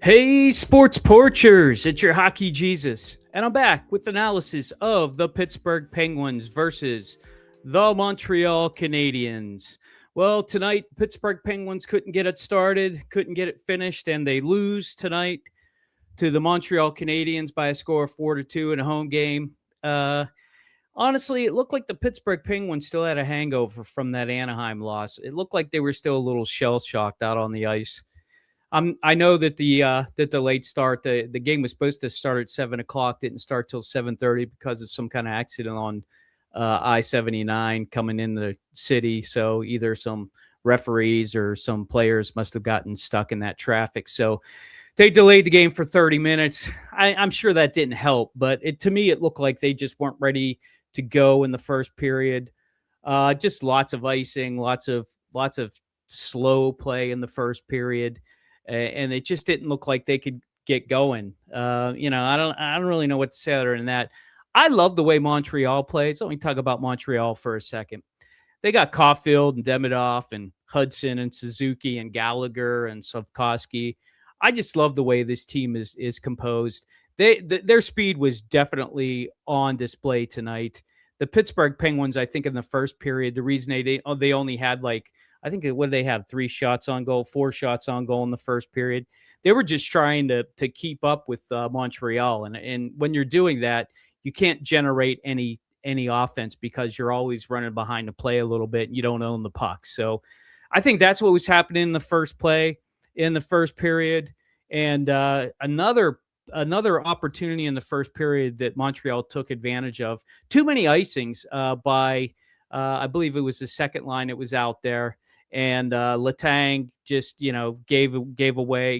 Hey, sports porchers, it's your hockey Jesus, and I'm back with analysis of the Pittsburgh Penguins versus the Montreal Canadiens. Well, tonight, Pittsburgh Penguins couldn't get it started, couldn't get it finished, and they lose tonight to the Montreal Canadiens by a score of 4-2 in a home game. Honestly, it looked like the Pittsburgh Penguins still had a hangover from that Anaheim loss. It looked like they were still a little shell shocked out on the ice. I know that the late start, the game was supposed to start at 7 o'clock, didn't start till 7:30 because of some kind of accident on I-79 coming in the city. So either some referees or some players must have gotten stuck in that traffic. So they delayed the game for 30 minutes. I'm sure that didn't help, but to me it looked like they just weren't ready to go in the first period. Just lots of icing, lots of slow play in the first period. And it just didn't look like they could get going. I don't really know what to say other than that. I love the way Montreal plays. Let me talk about Montreal for a second. They got Caulfield and Demidov and Hudson and Suzuki and Gallagher and Slavkovsky. I just love the way this team is composed. Their speed was definitely on display tonight. The Pittsburgh Penguins, I think, in the first period, the reason they only had I think what they had 4 shots on goal in the first period. They were just trying to keep up with Montreal, and when you're doing that, you can't generate any offense because you're always running behind the play a little bit and you don't own the puck. So I think that's what was happening in the first period. And another opportunity in the first period that Montreal took advantage of. Too many icings by I believe it was the second line that was out there. And Letang just, gave it away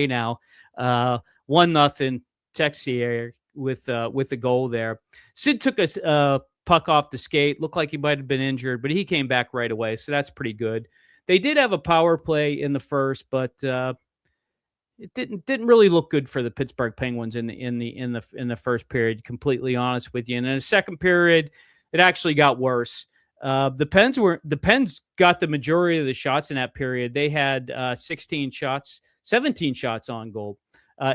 now. 1-0 Texier with the goal there. Sid took a puck off the skate. Looked like he might have been injured, but he came back right away. So that's pretty good. They did have a power play in the first, but it didn't really look good for the Pittsburgh Penguins in the first period. Completely honest with you. And in the second period, it actually got worse. The Pens got the majority of the shots in that period. They had 17 shots on goal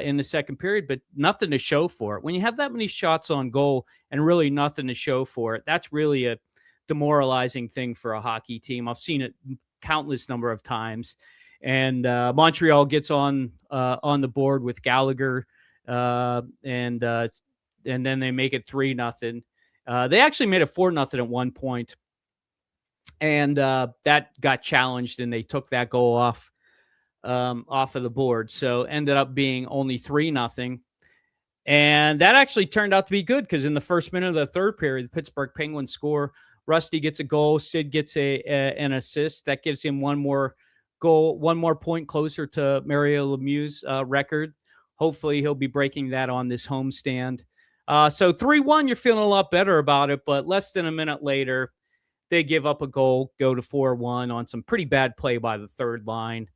in the second period, but nothing to show for it. When you have that many shots on goal and really nothing to show for it, that's really a demoralizing thing for a hockey team. I've seen it countless number of times. And Montreal gets on the board with Gallagher, and then they make it 3-0. They actually made it 4-0 at one point. And that got challenged, and they took that goal off of the board. So ended up being only 3-0. And that actually turned out to be good because in the first minute of the third period, the Pittsburgh Penguins score. Rusty gets a goal. Sid gets an assist. That gives him one more goal, one more point closer to Mario Lemieux's record. Hopefully he'll be breaking that on this homestand. So 3-1, you're feeling a lot better about it, but less than a minute later, they give up a goal, go to 4-1 on some pretty bad play by the third line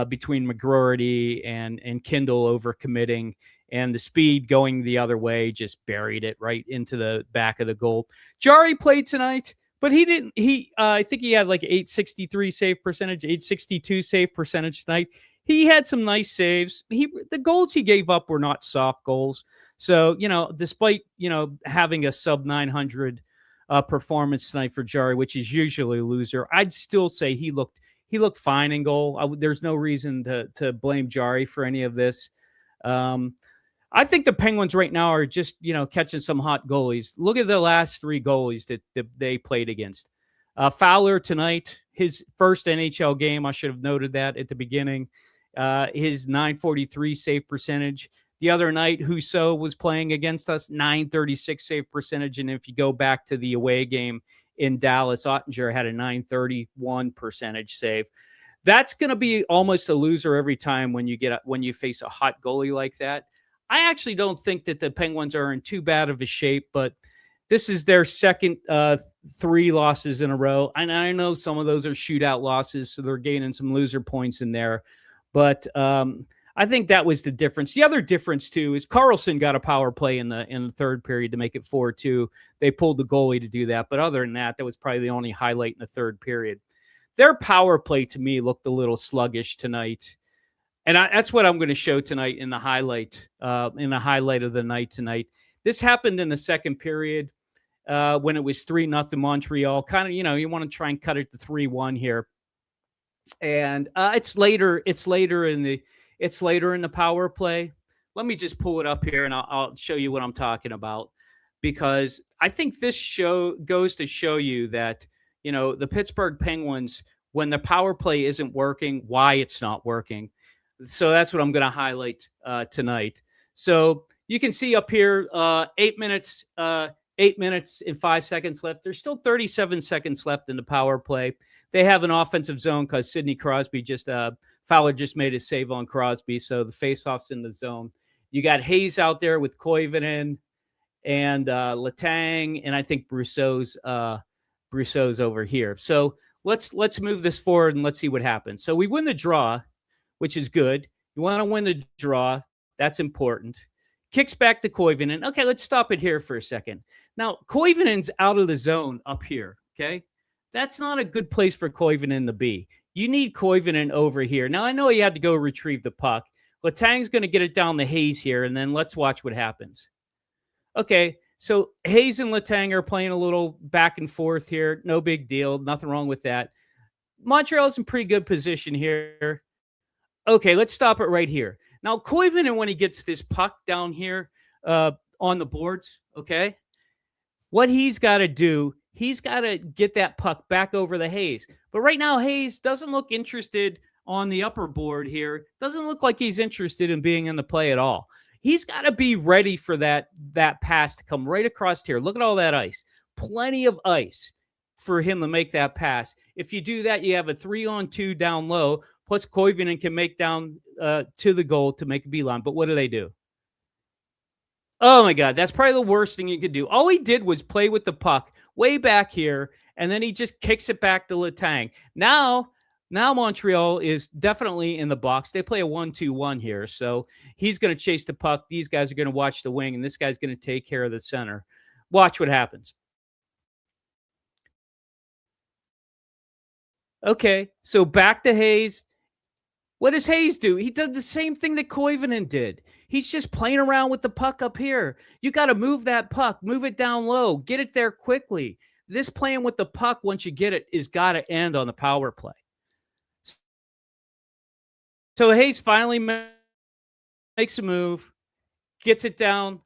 between McGroarty and Kindle overcommitting, and the speed going the other way just buried it right into the back of the goal. Jari played tonight, but he didn't. I think he had like 863 save percentage, 862 save percentage tonight. He had some nice saves. The goals he gave up were not soft goals. So, despite, having a sub 900 performance tonight for Jari, which is usually a loser, I'd still say he looked fine in goal. There's no reason to blame Jari for any of this. I think the Penguins right now are just, catching some hot goalies. Look at the last 3 goalies that they played against. Fowler tonight, his first NHL game. I should have noted that at the beginning. His 943 save percentage. The other night, Husso was playing against us, 936 save percentage. And if you go back to the away game in Dallas, Ottinger had a 931 percentage save. That's going to be almost a loser every time when you face a hot goalie like that. I actually don't think that the Penguins are in too bad of a shape, but this is their second 3 losses in a row. And I know some of those are shootout losses, so they're gaining some loser points in there. But I think that was the difference. The other difference, too, is Carlson got a power play in the third period to make it 4-2. They pulled the goalie to do that. But other than that, that was probably the only highlight in the third period. Their power play, to me, looked a little sluggish tonight. And that's what I'm going to show tonight in the highlight of the night tonight. This happened in the second period when it was 3-0 Montreal. Kind of, you want to try and cut it to 3-1 here. And it's later in the power play. Let me just pull it up here and I'll show you what I'm talking about, because I think this show goes to show you that, the Pittsburgh Penguins, when the power play isn't working, why it's not working. So that's what I'm going to highlight tonight. So you can see up here, 8 minutes and 5 seconds left. There's still 37 seconds left in the power play. They have an offensive zone because Sidney Crosby Fowler just made a save on Crosby. So the faceoff's in the zone. You got Hayes out there with Koivunen and Letang, and I think Brousseau's over here. So let's move this forward and let's see what happens. So we win the draw, which is good. You want to win the draw. That's important. Kicks back to Koivunen. Okay, let's stop it here for a second. Now, Koivunen's out of the zone up here, okay? That's not a good place for Koivunen to be. You need Koivunen over here. Now, I know he had to go retrieve the puck. Letang's going to get it down the Hayes here, and then let's watch what happens. Okay, so Hayes and Letang are playing a little back and forth here. No big deal. Nothing wrong with that. Montreal's in pretty good position here. Okay, let's stop it right here. Now, Koivunen, when he gets this puck down here on the boards, okay, what he's got to do, he's got to get that puck back over the Hayes. But right now, Hayes doesn't look interested on the upper board here. Doesn't look like he's interested in being in the play at all. He's got to be ready for that pass to come right across here. Look at all that ice. Plenty of ice for him to make that pass. If you do that, you have a 3-on-2 down low. Plus, Koivunen can make down to the goal to make a beeline. But what do? Oh, my God. That's probably the worst thing you could do. All he did was play with the puck way back here, and then he just kicks it back to Letang. Now Montreal is definitely in the box. They play a 1-2-1 here, so he's going to chase the puck. These guys are going to watch the wing, and this guy's going to take care of the center. Watch what happens. Okay, so back to Hayes. What does Hayes do? He does the same thing that Koivunen did. He's just playing around with the puck up here. You got to move that puck, move it down low, get it there quickly. This playing with the puck, once you get it, is got to end on the power play. So Hayes finally makes a move, gets it down.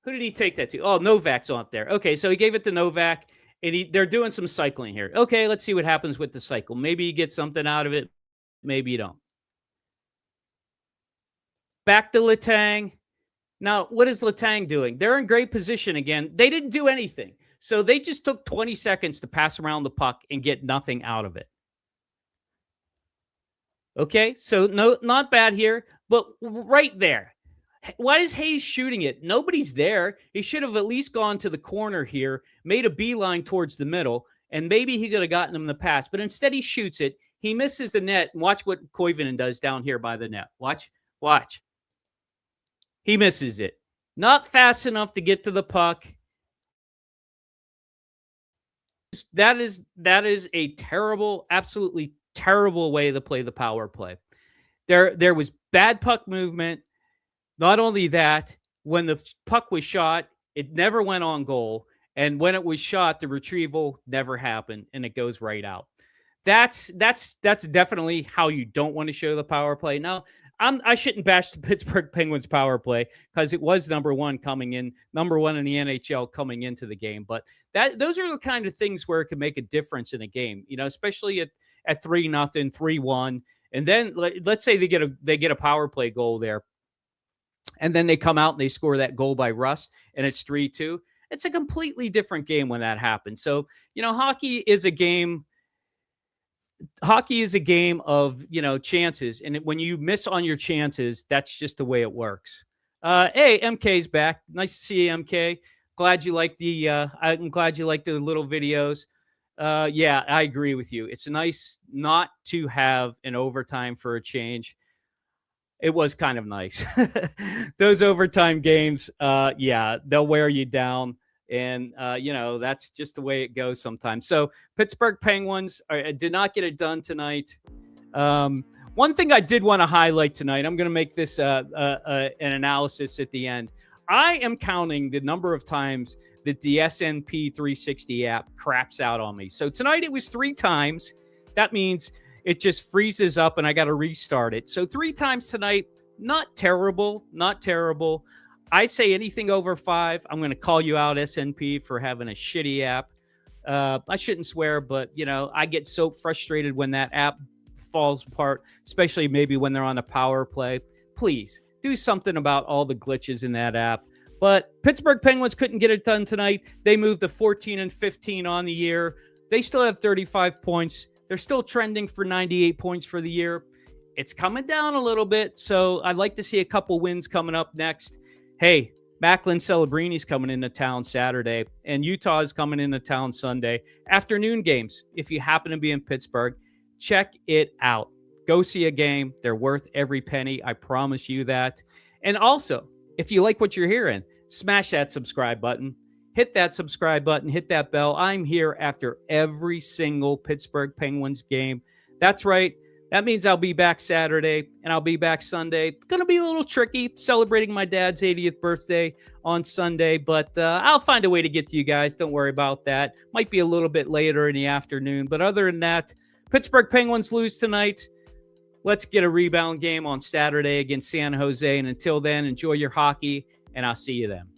Who did he take that to? Oh, Novak's on there. Okay, so he gave it to Novak, and they're doing some cycling here. Okay, let's see what happens with the cycle. Maybe you get something out of it. Maybe you don't. Back to Letang. Now, what is Letang doing? They're in great position again. They didn't do anything. So they just took 20 seconds to pass around the puck and get nothing out of it. Okay, so no, not bad here, but right there. Why is Hayes shooting it? Nobody's there. He should have at least gone to the corner here, made a beeline towards the middle, and maybe he could have gotten him the pass. But instead, he shoots it. He misses the net. And watch what Koivunen does down here by the net. Watch. He misses it. Not fast enough to get to the puck. That is a terrible, absolutely terrible way to play the power play. There was bad puck movement. Not only that, when the puck was shot, it never went on goal. And when it was shot, the retrieval never happened, and it goes right out. That's definitely how you don't want to show the power play. Now, I shouldn't bash the Pittsburgh Penguins power play because it was number one in the NHL coming into the game. But those are the kind of things where it can make a difference in a game, especially at 3-0, 3-1. And then let's say they get a power play goal there. And then they come out and they score that goal by Russ and it's 3-2. It's a completely different game when that happens. So, hockey is a game of, chances. And when you miss on your chances, that's just the way it works. Hey, MK's back. Nice to see you, MK. Glad you like I'm glad you like the little videos. Yeah, I agree with you. It's nice not to have an overtime for a change. It was kind of nice. Those overtime games, yeah, they'll wear you down. And, that's just the way it goes sometimes. So Pittsburgh Penguins did not get it done tonight. One thing I did want to highlight tonight, I'm going to make this an analysis at the end. I am counting the number of times that the SNP 360 app craps out on me. So tonight it was 3 times. That means it just freezes up and I got to restart it. So 3 times tonight, not terrible, not terrible. I say anything over 5, I'm going to call you out, SNP, for having a shitty app. I shouldn't swear, but, I get so frustrated when that app falls apart, especially maybe when they're on a power play. Please do something about all the glitches in that app. But Pittsburgh Penguins couldn't get it done tonight. They moved to 14-15 on the year. They still have 35 points. They're still trending for 98 points for the year. It's coming down a little bit, so I'd like to see a couple wins coming up next. Hey, Macklin Celebrini's coming into town Saturday, and Utah is coming into town Sunday. Afternoon games, if you happen to be in Pittsburgh, check it out. Go see a game. They're worth every penny. I promise you that. And also, if you like what you're hearing, smash that subscribe button. Hit that subscribe button. Hit that bell. I'm here after every single Pittsburgh Penguins game. That's right. That means I'll be back Saturday and I'll be back Sunday. It's going to be a little tricky celebrating my dad's 80th birthday on Sunday, but I'll find a way to get to you guys. Don't worry about that. Might be a little bit later in the afternoon, but other than that, Pittsburgh Penguins lose tonight. Let's get a rebound game on Saturday against San Jose. And until then, enjoy your hockey, and I'll see you then.